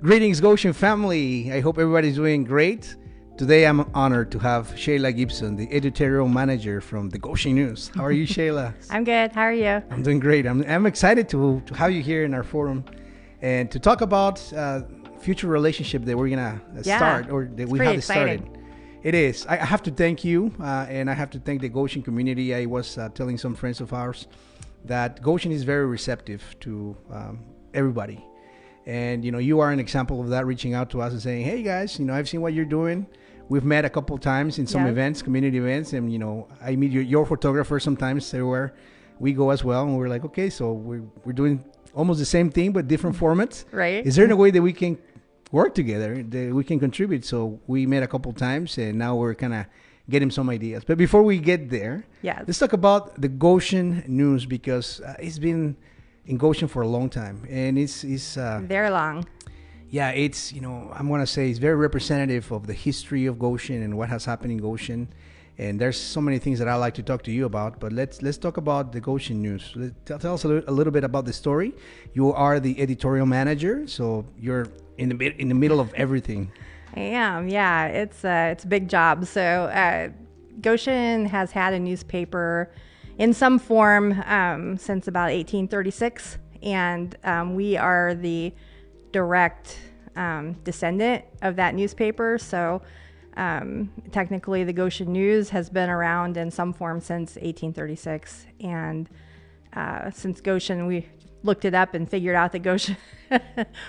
Greetings, Goshen family. I hope everybody's doing great. Today, I'm honored to have Sheila Gibson, the editorial manager from the Goshen News. How are you, Sheila? I'm good. How are you? I'm doing great. I'm excited to have you here in our forum and to talk about future relationship that we're gonna start or that we have started. It is. I have to thank you, and I have to thank the Goshen community. I was telling some friends of ours that Goshen is very receptive to everybody. And, you are an example of that, reaching out to us and saying, hey, guys, I've seen what you're doing. We've met a couple times in some events, community events. And, I meet your photographer sometimes everywhere we go as well. And we're like, okay, so we're doing almost the same thing, but different formats. Right. Is there a way that we can work together, that we can contribute? So we met a couple times, and now we're kind of getting some ideas. But before we get there, let's talk about the Goshen News, because it's been in Goshen for a long time, and it's very long. Yeah, it's I'm gonna say it's very representative of the history of Goshen and what has happened in Goshen. And there's so many things that I like to talk to you about, but let's talk about the Goshen News. Tell us a little bit about the story. You are the editorial manager, so you're in the middle of everything. I am. Yeah, it's a big job. So Goshen has had a newspaper in some form since about 1836, and we are the direct descendant of that newspaper. So technically, the Goshen News has been around in some form since 1836, and since Goshen, we looked it up and figured out that Goshen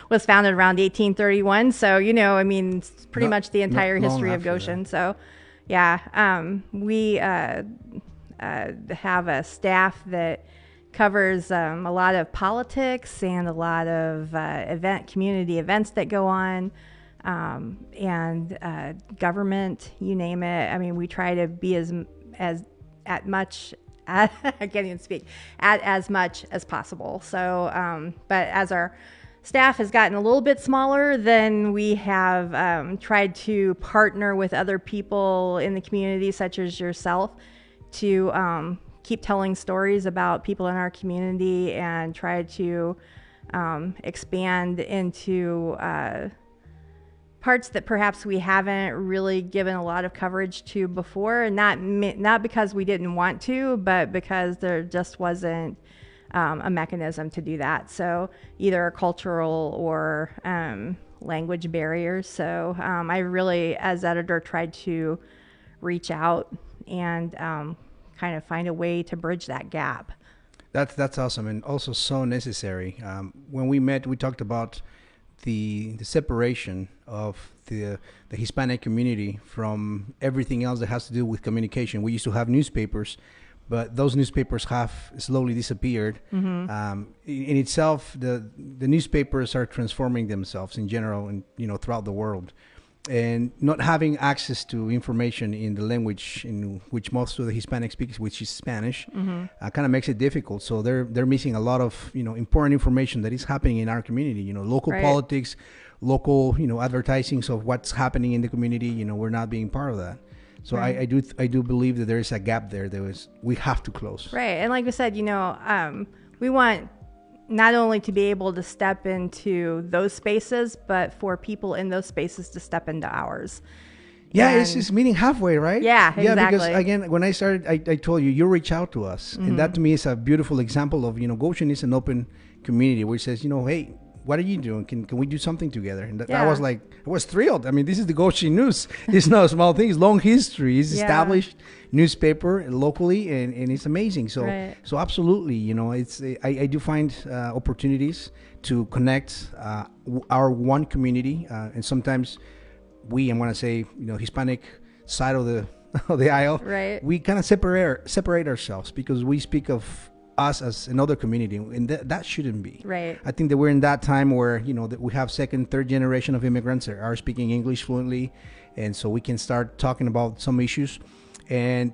was founded around 1831. So it's pretty much the entire history of Goshen. So we have a staff that covers a lot of politics and a lot of community events that go on, and government, you name it. I mean, we try to be as much I can't even speak at as much as possible. So, but as our staff has gotten a little bit smaller, then we have tried to partner with other people in the community, such as yourself, to keep telling stories about people in our community and try to expand into parts that perhaps we haven't really given a lot of coverage to before, and not because we didn't want to, but because there just wasn't a mechanism to do that. So either cultural or language barriers. So I really, as editor, tried to reach out and kind of find a way to bridge that gap. That's awesome, and also so necessary. When we met, we talked about the separation of the Hispanic community from everything else that has to do with communication. We used to have newspapers, but those newspapers have slowly disappeared. Mm-hmm. In itself, the newspapers are transforming themselves in general and throughout the world. And not having access to information in the language in which most of the Hispanic speak, which is Spanish, kind of makes it difficult. So they're missing a lot of important information that is happening in our community. Local politics, local advertisings of what's happening in the community. We're not being part of that. So I do believe that there is a gap there. We have to close. Right, and like we said, we want not only to be able to step into those spaces, but for people in those spaces to step into ours. Yeah, it's just meeting halfway, right? Yeah, exactly. Yeah, because again, when I started, I told you reach out to us. Mm-hmm. And that to me is a beautiful example of, Goshen is an open community where it says, hey, what are you doing? Can we do something together? And I was thrilled. I mean, this is the Goshen News. It's not a small thing. It's long history. It's established newspaper locally, and it's amazing. So so absolutely, it's I do find opportunities to connect our one community, and sometimes I'm going to say, Hispanic side of the aisle. Right. We kind of separate ourselves because we speak of us as another community, and that shouldn't be. Right. I think that we're in that time where that we have second, third generation of immigrants that are speaking English fluently, and so we can start talking about some issues. And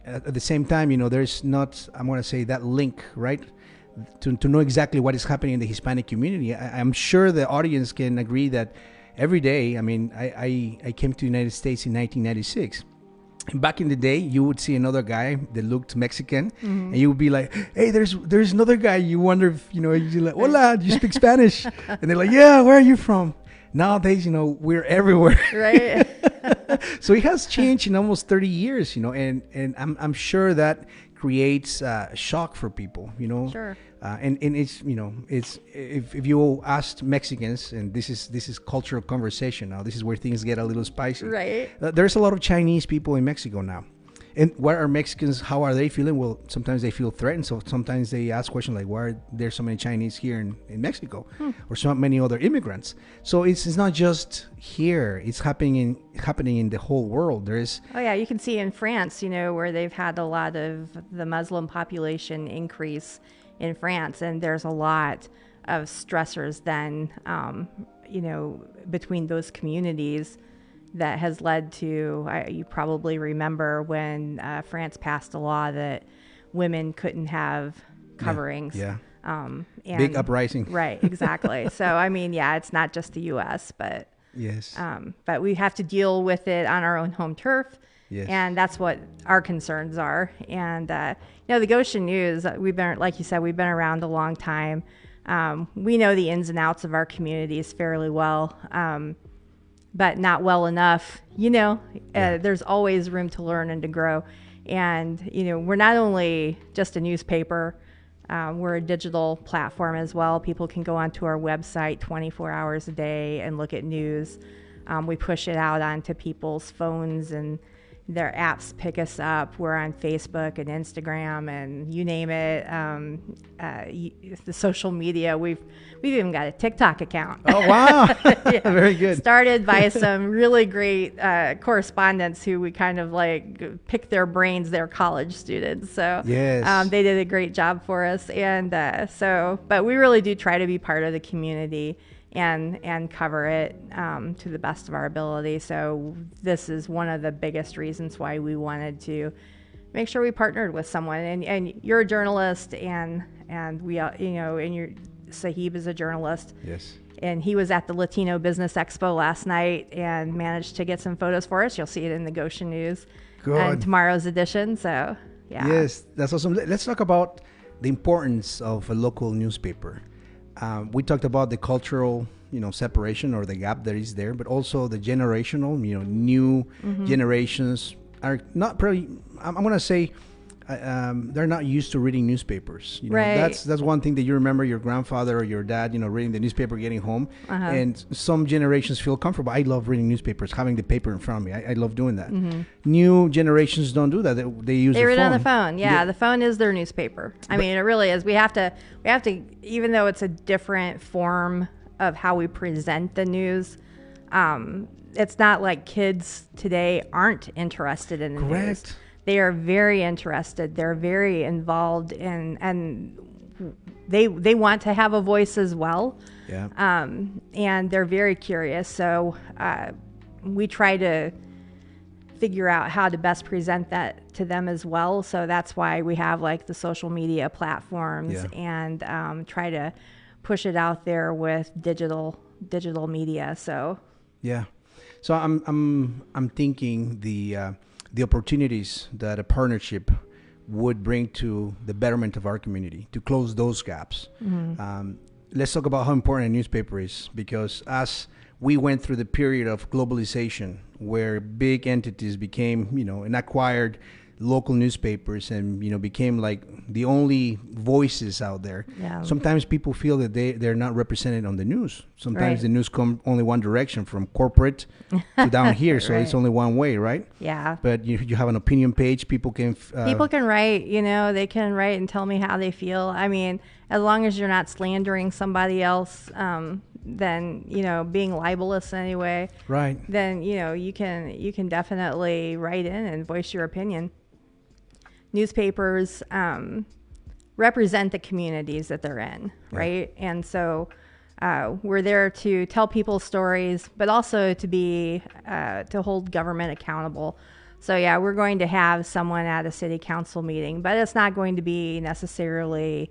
at the same time, there's not, I'm going to say, that link, right, to know exactly what is happening in the Hispanic community. I'm sure the audience can agree that every day. I mean, I came to the United States in 1996. Back in the day, you would see another guy that looked Mexican, and you would be like, "Hey, there's another guy." You wonder if you're like, "Hola, do you speak Spanish?" And they're like, "Yeah, where are you from?" Nowadays, we're everywhere. Right. So it has changed in almost 30 years, and I'm sure that creates shock for people, Sure. And it's if you ask Mexicans, and this is cultural conversation now. This is where things get a little spicy. Right. There's a lot of Chinese people in Mexico now. And what are Mexicans? How are they feeling? Well, sometimes they feel threatened. So sometimes they ask questions like, "Why are there so many Chinese here in Mexico, or so many other immigrants?" So it's not just here; it's happening in the whole world. There is. Oh yeah, you can see in France, where they've had a lot of the Muslim population increase in France, and there's a lot of stressors then, between those communities. That has led to, you probably remember when France passed a law that women couldn't have coverings. Yeah. And, Big uprising. Right, exactly. So, I mean, yeah, it's not just the U.S., but yes. But we have to deal with it on our own home turf. Yes. And that's what our concerns are. And, the Goshen News, like you said, we've been around a long time. We know the ins and outs of our communities fairly well. But not well enough, there's always room to learn and to grow. And, we're not only just a newspaper, we're a digital platform as well. People can go onto our website 24 hours a day and look at news. We push it out onto people's phones and their apps pick us up. We're on Facebook and Instagram and you name it. The social media, we've even got a TikTok account. Oh, wow. Yeah. Very good. Started by some really great correspondents who we kind of like picked their brains. They're college students. So yes. They did a great job for us. And but we really do try to be part of the community and cover it to the best of our ability. So this is one of the biggest reasons why we wanted to make sure we partnered with someone. And you're a journalist, and we, and Sahib is a journalist. Yes. And he was at the Latino Business Expo last night and managed to get some photos for us. You'll see it in the Goshen News and tomorrow's edition. So yeah. Yes, that's awesome. Let's talk about the importance of a local newspaper. We talked about the cultural, separation or the gap that is there, but also the generational, new generations are not probably, I'm going to say, they're not used to reading newspapers. Right. That's one thing that you remember your grandfather or your dad, reading the newspaper, getting home. And some generations feel comfortable. I love reading newspapers, having the paper in front of me. I love doing that. New generations don't do that. They use they the read phone. On the phone. Yeah, the phone is their newspaper. I mean, it really is. We have to, even though it's a different form of how we present the news, it's not like kids today aren't interested in the news. They are very interested. They're very involved and they want to have a voice as well. Yeah. And they're very curious. So we try to figure out how to best present that to them as well. So that's why we have like the social media platforms and try to push it out there with digital media. So yeah. So I'm thinking the opportunities that a partnership would bring to the betterment of our community, to close those gaps. Let's talk about how important a newspaper is, because as we went through the period of globalization where big entities became, and acquired local newspapers and, became like the only voices out there. Yeah. Sometimes people feel that they're not represented on the news. Sometimes Right. the news come only one direction, from corporate to down here. So Right. it's only one way, right? Yeah. But you have an opinion page. People can People can write, they can write and tell me how they feel. I mean, as long as you're not slandering somebody else, then, being libelous anyway, right. then, you can definitely write in and voice your opinion. Newspapers represent the communities that they're in, right? And so we're there to tell people stories, but also to hold government accountable. So yeah, we're going to have someone at a city council meeting, but it's not going to be necessarily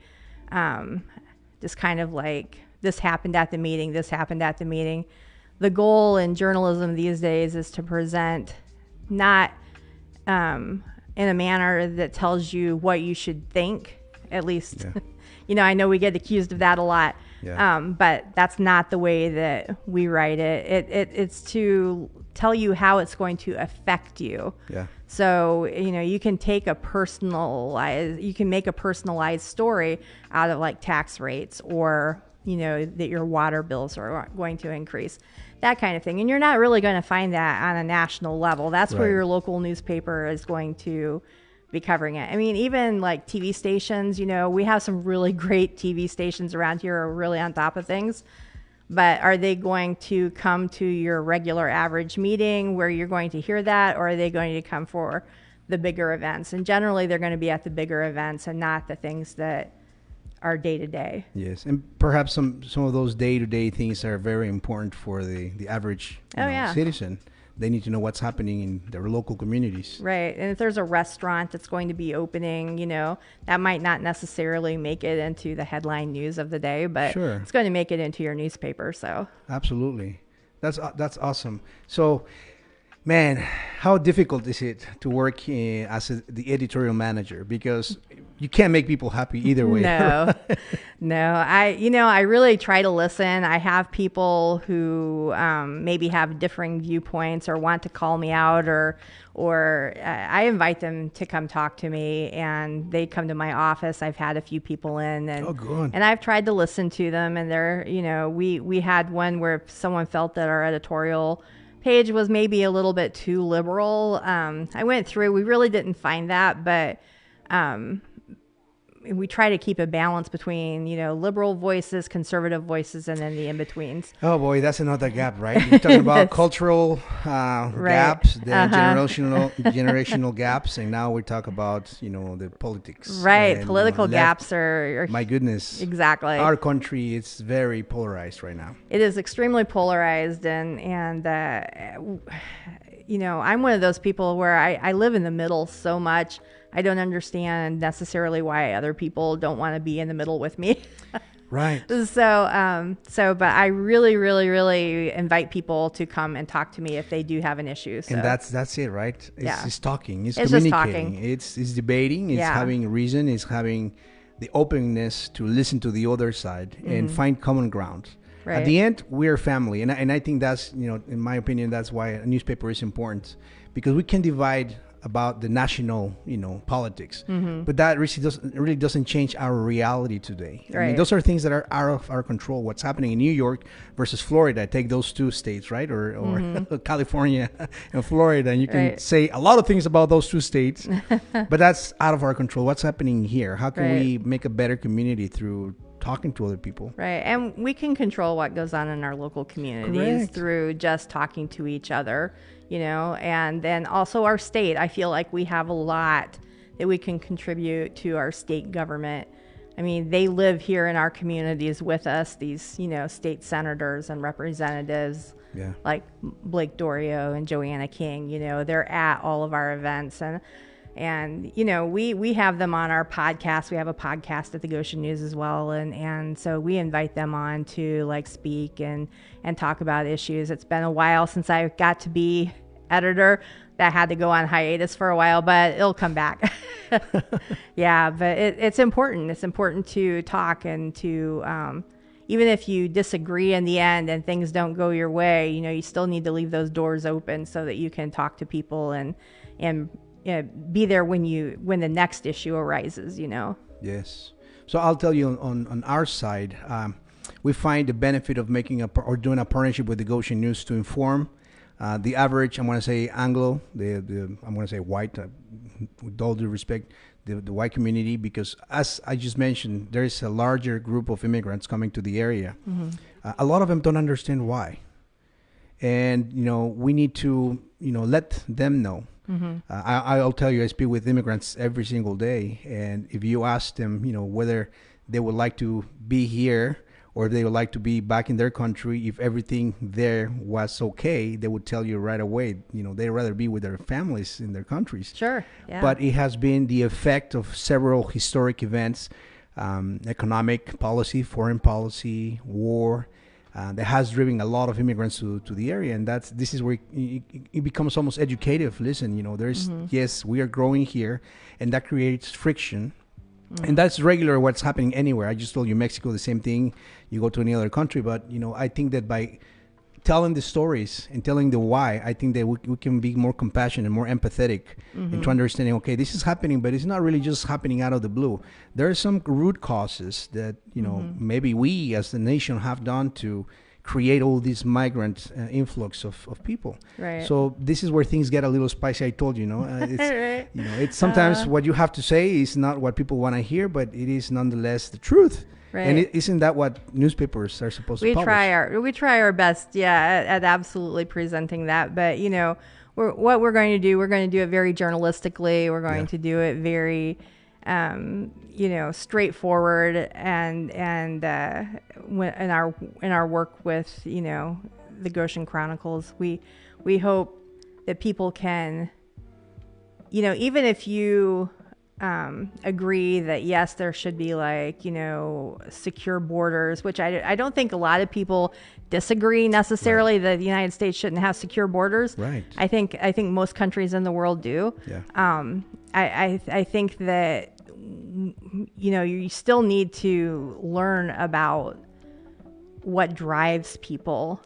just kind of like, this happened at the meeting, this happened at the meeting. The goal in journalism these days is to present not in a manner that tells you what you should think, at least, I know we get accused of that a lot, Yeah. But that's not the way that we write it. It's to tell you how it's going to affect you. Yeah. So, you can make a personalized story out of like tax rates, or, that your water bills are going to increase, that kind of thing. And you're not really going to find that on a national level. That's where Right. your local newspaper is going to be covering it. I mean, even like TV stations, we have some really great TV stations around here who are really on top of things. But are they going to come to your regular average meeting where you're going to hear that, or are they going to come for the bigger events? And generally, they're going to be at the bigger events and not the things that are day to day. Yes, and perhaps some of those day-to-day things are very important for the average citizen. They need to know what's happening in their local communities. Right. And if there's a restaurant that's going to be opening, that might not necessarily make it into the headline news of the day, but Sure. it's going to make it into your newspaper. So Absolutely. That's awesome. So, man, how difficult is it to work the editorial manager? Because you can't make people happy either way. No, no. I really try to listen. I have people who maybe have differing viewpoints or want to call me out, or I invite them to come talk to me, and they come to my office. I've had a few people in, and Oh, good. and I've tried to listen to them. And they're, we had one where someone felt that our editorial page was maybe a little bit too liberal. I went through. We really didn't find that, but we try to keep a balance between, liberal voices, conservative voices, and then the in-betweens. Oh boy, that's another gap, right? You're talking about cultural gaps, the generational gaps, and now we talk about, the politics. Right, and, political left. gaps are My goodness. exactly. Our country is very polarized right now. It is extremely polarized, and I'm one of those people where I live in the middle so much. I don't understand necessarily why other people don't want to be in the middle with me. Right. But I really, really, really invite people to come and talk to me if they do have an issue. So. And that's it, right? It's talking. It's just communicating. talking. It's debating. It's having reason. It's having the openness to listen to the other side and find common ground. Right. At the end, we're family, and I think that's, in my opinion, that's why a newspaper is important, because we can divide about the national, politics, but that really doesn't change our reality today. Right. I mean, those are things that are out of our control. What's happening in New York versus Florida? Take those two states, right, or California and Florida, and you can say a lot of things about those two states, but that's out of our control. What's happening here? How can we make a better community through talking to other people? Right. And we can control what goes on in our local communities through just talking to each other, and then also our state. I feel like we have a lot that we can contribute to our state government. I mean, they live here in our communities with us, these, state senators and representatives like Blake Dorio and Joanna King, they're at all of our events. And we have them on our podcast. We have a podcast at the Goshen News as well. And so we invite them on to speak and talk about issues. It's been a while since I got to be editor. That had to go on hiatus for a while, but it'll come back. Yeah, but it's important. It's important to talk and to, even if you disagree in the end and things don't go your way, you still need to leave those doors open so that you can talk to people and be there when the next issue arises, Yes. So I'll tell you on our side, we find the benefit of doing a partnership with the Goshen News to inform the average, I'm going to say Anglo, I'm going to say white, with all due respect, the white community, because as I just mentioned, there is a larger group of immigrants coming to the area. A lot of them don't understand why. And, we need to, let them know. I'll tell you, I speak with immigrants every single day, and if you ask them, whether they would like to be here or if they would like to be back in their country, if everything there was okay, they would tell you right away. They'd rather be with their families in their countries. Sure. Yeah. But it has been the effect of several historic events, economic policy, foreign policy, war, that has driven a lot of immigrants to the area, and this is where it becomes almost educative. Listen, there's yes, we are growing here, and that creates friction And that's regular what's happening anywhere. I just told you Mexico, the same thing. You go to any other country, but I think that by telling the stories and telling the why, I think that we can be more compassionate and more empathetic into understanding, okay, this is happening, but it's not really just happening out of the blue. There are some root causes that, maybe we as the nation have done to create all this migrant influx of people. Right. So this is where things get a little spicy. I told you, it's Right. It's sometimes what you have to say is not what people want to hear, but it is nonetheless the truth. Right. And isn't that what newspapers are supposed to publish? We try our best, at absolutely presenting that. But what we're going to do, we're going to do it very journalistically. We're going to do it very straightforward, and in our work with the Goshen Chronicles, we hope that people can, even if you agree that yes, there should be secure borders, which I don't think a lot of people disagree necessarily that the United States shouldn't have secure borders. Right. I think most countries in the world do. Yeah. I think that you still need to learn about what drives people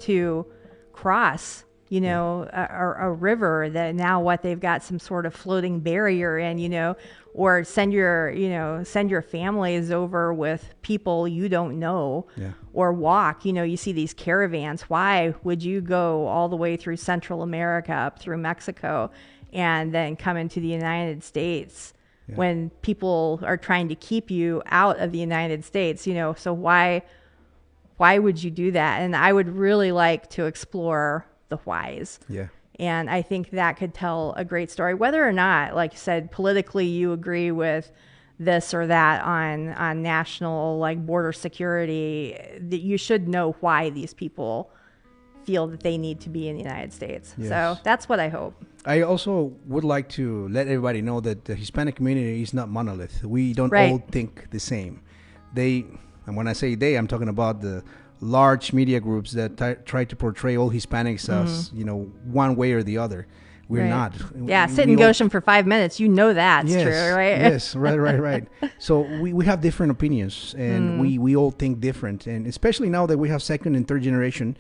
to cross a river that now they've got some sort of floating barrier in, or send your families over with people you don't know, or walk. You see these caravans. Why would you go all the way through Central America up through Mexico and then come into the United States when people are trying to keep you out of the United States? So why would you do that? And I would really like to explore the whys. Yeah. And I think that could tell a great story, whether or not, like you said, politically you agree with this or that on national border security, that you should know why these people feel that they need to be in the United States. Yes. So that's what I hope. I also would like to let everybody know that the Hispanic community is not monolith. We don't all think the same. And when I say they, I'm talking about the large media groups that try to portray all Hispanics as, one way or the other. We're not. Yeah, sit in Goshen for 5 minutes. That's true, right? Yes, right. So we have different opinions, and we all think different. And especially now that we have second and third generation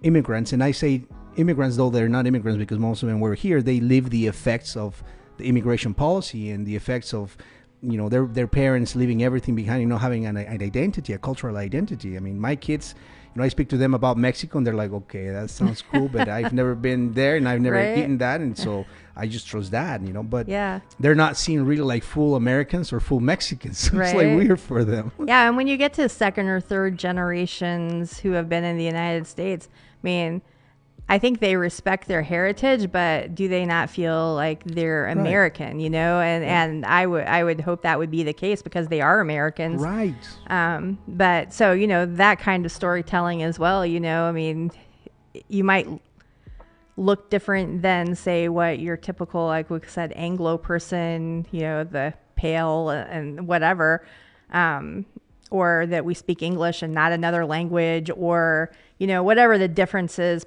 immigrants, and I say immigrants, though they're not immigrants because most of them were here, they live the effects of the immigration policy and the effects of their parents leaving everything behind, having an identity, a cultural identity. I mean, my kids, I speak to them about Mexico and they're like, okay, that sounds cool, but I've never been there and I've never eaten that. And so I just trust that, but they're not seen really like full Americans or full Mexicans. So it's like weird for them. Yeah. And when you get to second or third generations who have been in the United States, I think they respect their heritage, but do they not feel like they're American, And I would hope that would be the case because they are Americans. Right. But so, that kind of storytelling as well, you might look different than, say, what your typical, like we said, Anglo person, the pale and whatever, or that we speak English and not another language, or whatever the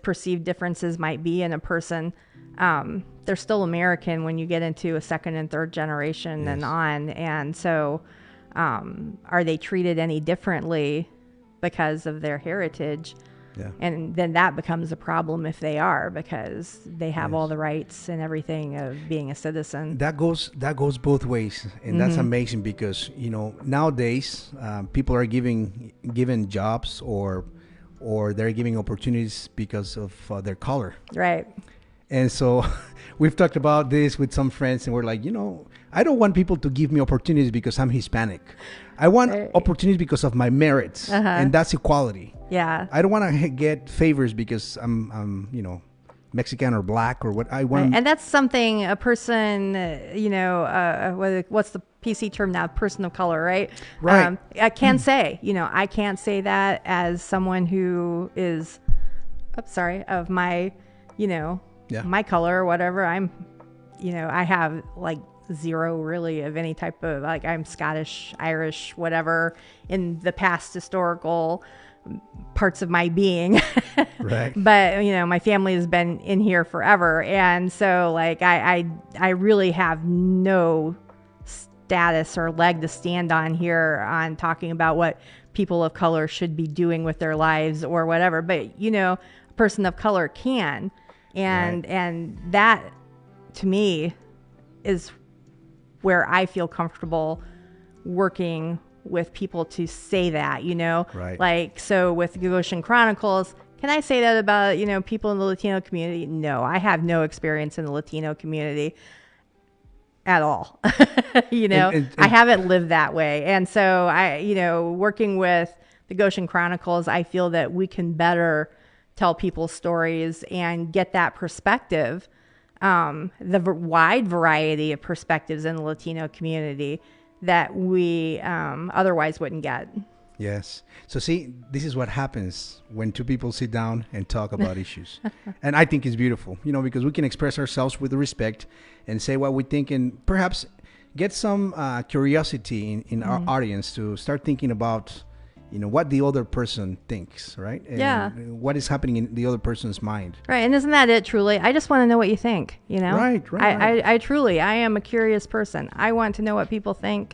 perceived differences might be in a person, they're still American when you get into a second and third generation and on. And so are they treated any differently because of their heritage? Yeah. And then that becomes a problem if they are, because they have all the rights and everything of being a citizen. That goes both ways, and that's amazing because nowadays people are given jobs or they're giving opportunities because of their color. Right. And so we've talked about this with some friends, and we're like, I don't want people to give me opportunities because I'm Hispanic. I want opportunities because of my merits, and that's equality. Yeah. I don't want to get favors because I'm Mexican or black or what I want. And that's something a person, what's the PC term now? Person of color, right? Right. I can say, I can't say that as someone who is, of my, my color or whatever. I'm, I have zero really of any type of, I'm Scottish, Irish, whatever in the past historical parts of my being. Right. But my family has been in here forever, and so I really have no status or leg to stand on here on talking about what people of color should be doing with their lives or whatever. But, you know, a person of color can. And that, to me, is where I feel comfortable working with people to say that, you know, like, so with Goshen Chronicles, can I say that about, you know, people in the Latino community? No, I have no experience in the Latino community at all. You know, and I haven't lived that way. And so you know, working with the Goshen Chronicles, I feel that we can better tell people's stories and get that perspective, the wide variety of perspectives in the Latino community that we otherwise wouldn't get. Yes. So see, this is what happens when two people sit down and talk about issues. And I think it's beautiful, you know, because we can express ourselves with respect and say what we think, and perhaps get some curiosity in our audience to start thinking about, you know, what the other person thinks, right? And what is happening in the other person's mind. Right. And isn't that it, truly? I just want to know what you think, you know? Right. I truly, I am a curious person. I want to know what people think.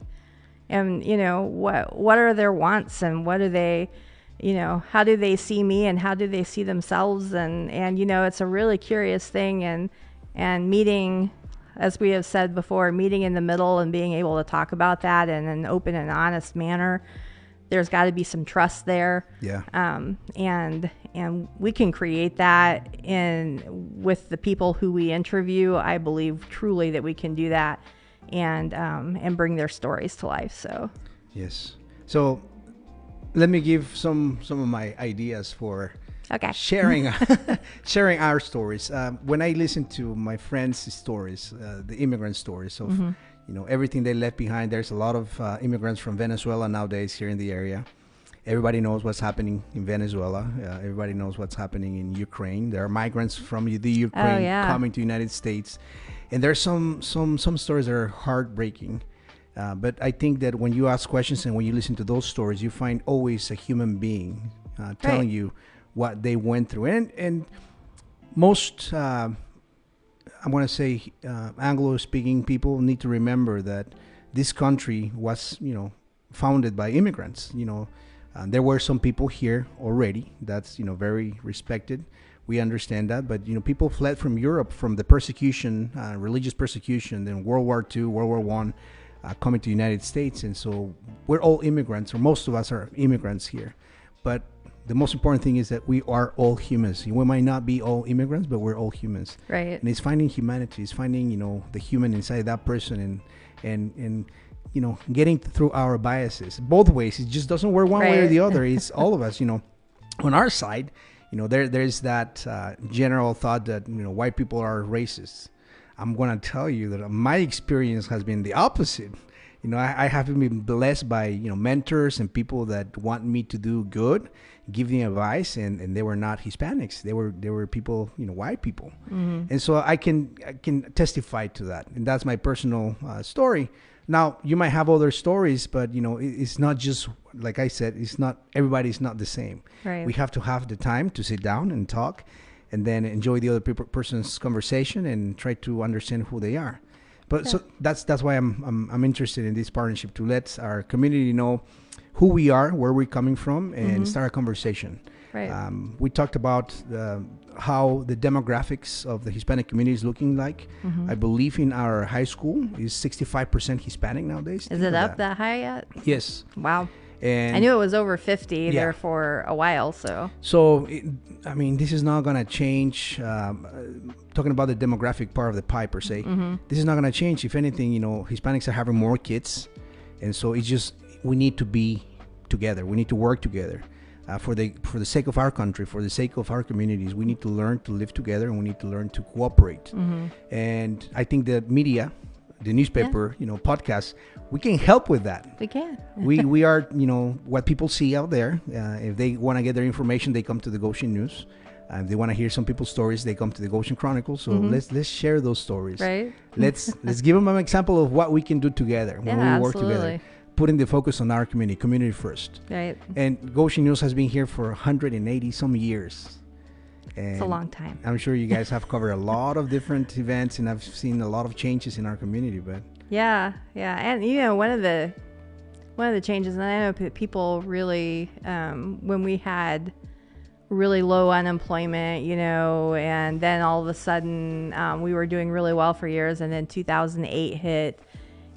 And, you know, what are their wants, and what do they, you know, how do they see me, and how do they see themselves? And you know, it's a really curious thing. And meeting, as we have said before, meeting in the middle and being able to talk about that in an open and honest manner, there's got to be some trust there. Yeah. And we can create that with the people who we interview. I believe truly that we can do that. And bring their stories to life. So yes. So let me give some of my ideas for sharing our stories. When I listen to my friends' stories, the immigrant stories of you know, everything they left behind. There's a lot of immigrants from Venezuela nowadays here in the area. Everybody knows what's happening in Venezuela. Everybody knows what's happening in Ukraine. There are migrants from the Ukraine coming to the United States. And there's some stories that are heartbreaking. But I think that when you ask questions and when you listen to those stories, you find always a human being telling you what they went through. And most, I want to say, Anglo-speaking people need to remember that this country was, you know, founded by immigrants. You know, there were some people here already. That's, you know, very respected. We understand that, but you know, people fled from Europe from the persecution, religious persecution, then World War II, World War I, coming to the United States, and so we're all immigrants, or most of us are immigrants here. But the most important thing is that we are all humans. We might not be all immigrants, but we're all humans. Right. And it's finding humanity, it's finding, you know, the human inside that person, and you know, getting through our biases both ways. It just doesn't work one way or the other. It's all of us, you know, on our side. You know, there's that general thought that, you know, white people are racist. I'm going to tell you that my experience has been the opposite. You know, I have been blessed by, you know, mentors and people that want me to do good, give them advice, and they were not Hispanics. They were people, you know, white people. And so I can testify to that. And that's my personal story. Now, you might have other stories, but, you know, it's not just, like I said, everybody's not the same. Right. We have to have the time to sit down and talk, and then enjoy the other person's conversation and try to understand who they are. But so that's why I'm interested in this partnership, to let our community know who we are, where we're coming from, and start a conversation. Right. We talked about how the demographics of the Hispanic community is looking like. I believe in our high school is 65% Hispanic nowadays. Is it up that high yet? Yes. Wow. And I knew it was over 50 there for a while. So I mean, this is not going to change. Talking about the demographic part of the pie per se, this is not going to change. If anything, you know, Hispanics are having more kids, and so it's just, we need to be together. We need to work together. For the sake of our country, for the sake of our communities, we need to learn to live together, and we need to learn to cooperate. And I think the media, the newspaper, you know, podcasts, we can help with that. We can. we are, you know, what people see out there. If they want to get their information, they come to the Goshen News. If they want to hear some people's stories, they come to the Goshen Chronicles. So let's share those stories. Right. Let's give them an example of what we can do together when we work together. Putting the focus on our community first. Right. And Goshen News has been here for 180 some years. And it's a long time. I'm sure you guys have covered a lot of different events, and I've seen a lot of changes in our community. But Yeah, yeah, and you know, one of the changes, and I know people really, when we had really low unemployment, you know, and then all of a sudden we were doing really well for years, and then 2008 hit,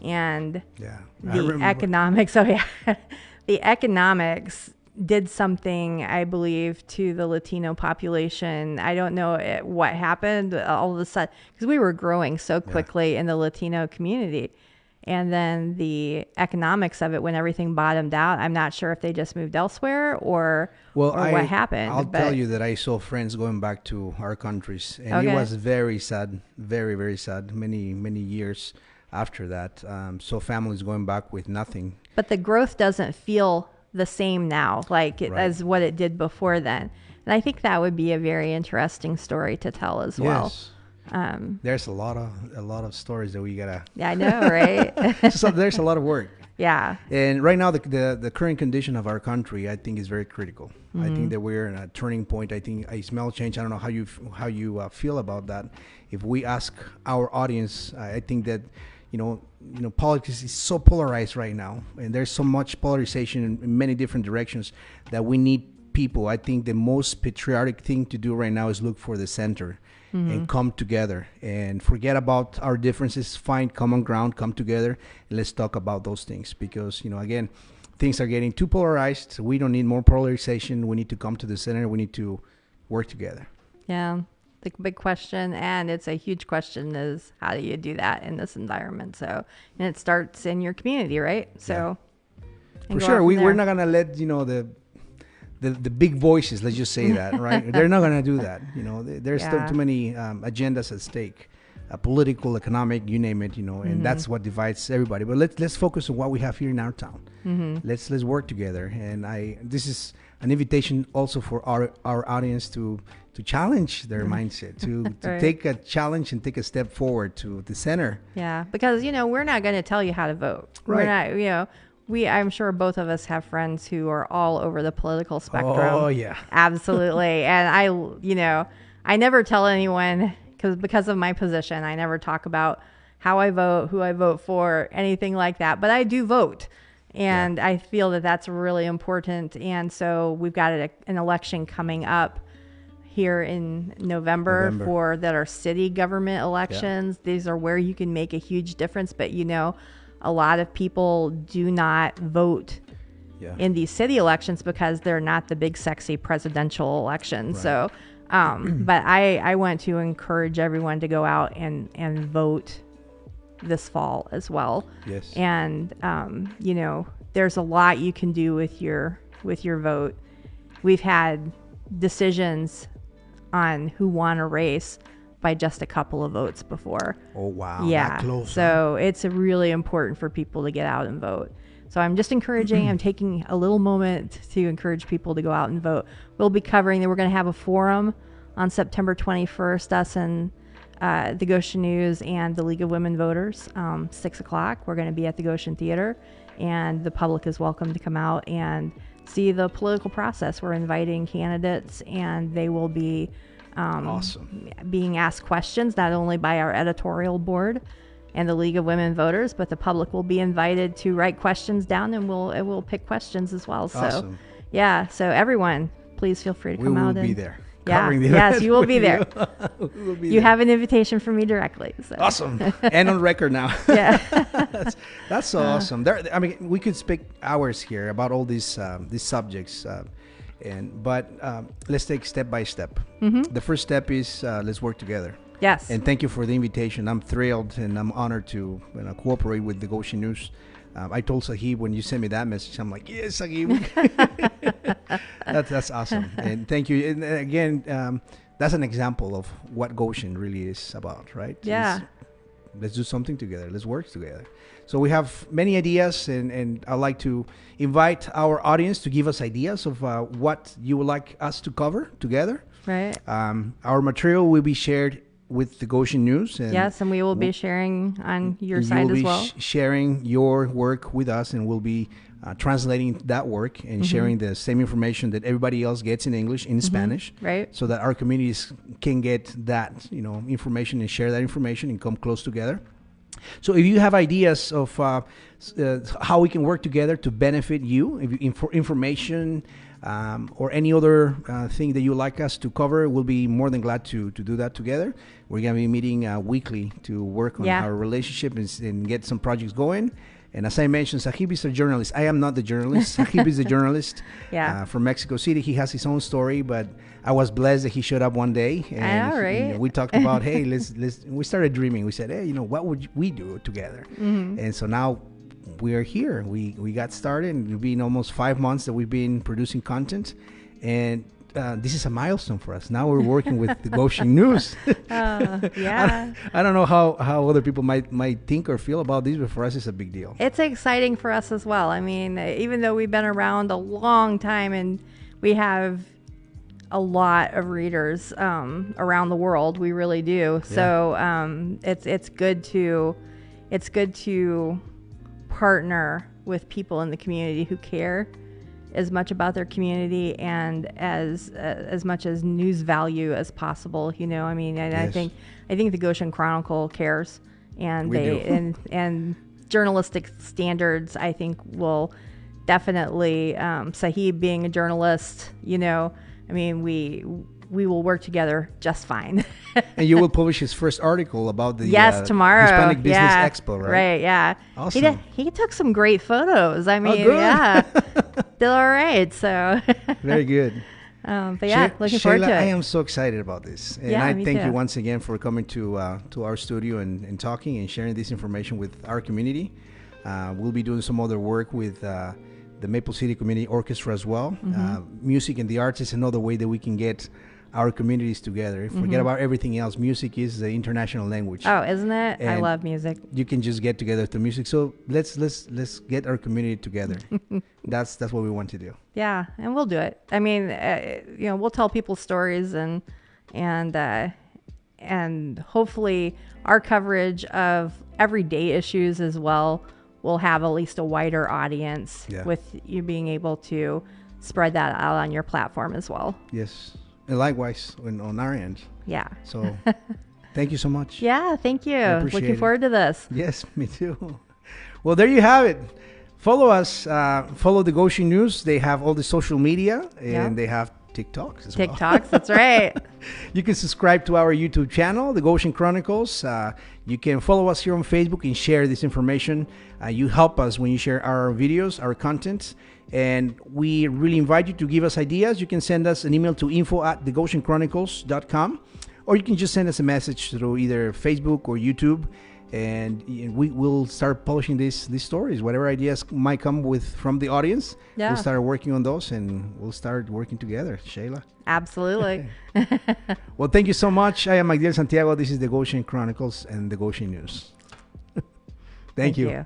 and Yeah, the economics. Oh yeah, the economics did something, I believe, to the Latino population. I don't know what happened all of a sudden, because we were growing so quickly in the Latino community. And then the economics of it, when everything bottomed out, I'm not sure if they just moved elsewhere or what happened. I'll tell you that I saw friends going back to our countries, and it was very sad, very, very sad. Many, many years after that, so families going back with nothing. But the growth doesn't feel the same now, like as what it did before then. And I think that would be a very interesting story to tell as well. Yes. There's a lot of stories that we gotta. Yeah, I know, right? So there's a lot of work. Yeah. And right now, the current condition of our country, I think, is very critical. Mm-hmm. I think that we're in a turning point. I think I smell change. I don't know how you feel about that. If we ask our audience, I think that you know, politics is so polarized right now, and there's so much polarization in many different directions that we need people. I think the most patriotic thing to do right now is look for the center. Mm-hmm. And come together and forget about our differences, find common ground, come together, and let's talk about those things. Because, you know, again, things are getting too polarized. We don't need more polarization. We need to come to the center. We need to work together. Yeah. The big question, and it's a huge question, is how do you do that in this environment? So, and it starts in your community, right? So, for sure, we're not going to let, you know, the big voices, let's just say that, right? They're not going to do that. You know, there's still too many agendas at stake, political, economic, you name it, you know, and that's what divides everybody. But let's focus on what we have here in our town. Mm-hmm. Let's work together. And this is an invitation also for our audience to challenge their mindset, to take a challenge and take a step forward to the center. Yeah, because, you know, we're not going to tell you how to vote. Right. We're not, you know. I'm sure both of us have friends who are all over the political spectrum. Oh, yeah. Absolutely. And I never tell anyone, because of my position, I never talk about how I vote, who I vote for, anything like that. But I do vote. And I feel that that's really important. And so we've got an election coming up here in November that are city government elections. Yeah. These are where you can make a huge difference. But, you know, a lot of people do not vote in these city elections because they're not the big, sexy presidential elections. Right. So, but I want to encourage everyone to go out and vote this fall as well. Yes. And, you know, there's a lot you can do with your vote. We've had decisions on who won a race by just a couple of votes before. Oh, wow. Yeah. That close, so it's really important for people to get out and vote. So I'm just encouraging, I'm taking a little moment to encourage people to go out and vote. We're going to have a forum on September 21st, us and the Goshen News and the League of Women Voters, 6 o'clock. We're going to be at the Goshen Theater, and the public is welcome to come out and see the political process. We're inviting candidates, and they will be awesome. Being asked questions, not only by our editorial board and the League of Women Voters, but the public will be invited to write questions down, and we'll pick questions as well. Awesome. So, yeah. So everyone, please feel free to come out. We will be there. Yeah. Yes, you will be there. You have an invitation from me directly. So. Awesome. And on record now. Yeah. That's so awesome. We could speak hours here about all these subjects. But let's take step by step. Mm-hmm. The first step is let's work together. Yes. And thank you for the invitation. I'm thrilled and I'm honored to cooperate with the Goshen News. I told Sahib when you sent me that message, I'm like, yes, Sahib. That's awesome. And thank you. And again, that's an example of what Goshen really is about, right? Yeah. Let's do something together. Let's work together. So we have many ideas, and I'd like to invite our audience to give us ideas of what you would like us to cover together. Right. Our material will be shared with the Goshen News. And yes, and we will be sharing on your side as well. Sharing your work with us, and we'll be translating that work and sharing the same information that everybody else gets in English in Spanish, right? So that our communities can get that information and share that information and come close together. So if you have ideas of how we can work together to benefit you, if you information or any other thing that you like us to cover, we'll be more than glad to do that together. We're going to be meeting weekly to work on our relationship and get some projects going. And as I mentioned, Sahib is a journalist. I am not the journalist. Sahib is the journalist from Mexico City. He has his own story, but I was blessed that he showed up one day. And we talked about, hey, let's. We started dreaming. We said, hey, what would we do together? Mm-hmm. And so now we are here. We got started, and it's been almost 5 months that we've been producing content. And this is a milestone for us. Now we're working with the Goshen News. Yeah. I don't know how other people might think or feel about this, but for us, it's a big deal. It's exciting for us as well. I mean, even though we've been around a long time and we have a lot of readers around the world, we really do. Yeah. So it's good to partner with people in the community who care as much about their community and as much as news value as possible. I mean, and yes. I think the Goshen Chronicle cares, and and journalistic standards, I think, will definitely, Sahib being a journalist, I mean, we will work together just fine. And you will publish his first article about the tomorrow. Hispanic Business Expo, right? Right, yeah. Awesome. He took some great photos. I mean, yeah. They're all right, so. Very good. But yeah, looking forward Sheila, to it. I am so excited about this. And I thank you once again for coming to our studio and talking and sharing this information with our community. We'll be doing some other work with the Maple City Community Orchestra as well. Mm-hmm. Music and the arts is another way that we can get our communities together. Forget about everything else. Music is the international language. Oh, isn't it? And I love music. You can just get together to music. So let's get our community together. That's what we want to do. Yeah, and we'll do it. I mean, we'll tell people stories and hopefully our coverage of everyday issues as well will have at least a wider audience with you being able to spread that out on your platform as well. Yes. And likewise on our end. Yeah. So thank you so much. Yeah, thank you. Looking forward to this. Yes, me too. Well, there you have it. Follow us. Follow the Goshen News. They have all the social media and they have TikToks as well. TikToks, that's right. You can subscribe to our YouTube channel, the Goshen Chronicles. You can follow us here on Facebook and share this information. You help us when you share our videos, our content. And we really invite you to give us ideas. You can send us an email to info@thegoshenchronicles.com, or you can just send us a message through either Facebook or YouTube, and we will start publishing these stories. Whatever ideas might come from the audience, we'll start working on those, and we'll start working together. Sheila? Absolutely. Well, thank you so much. I am Magdiel Santiago. This is the Goshen Chronicles and the Goshen News. Thank you.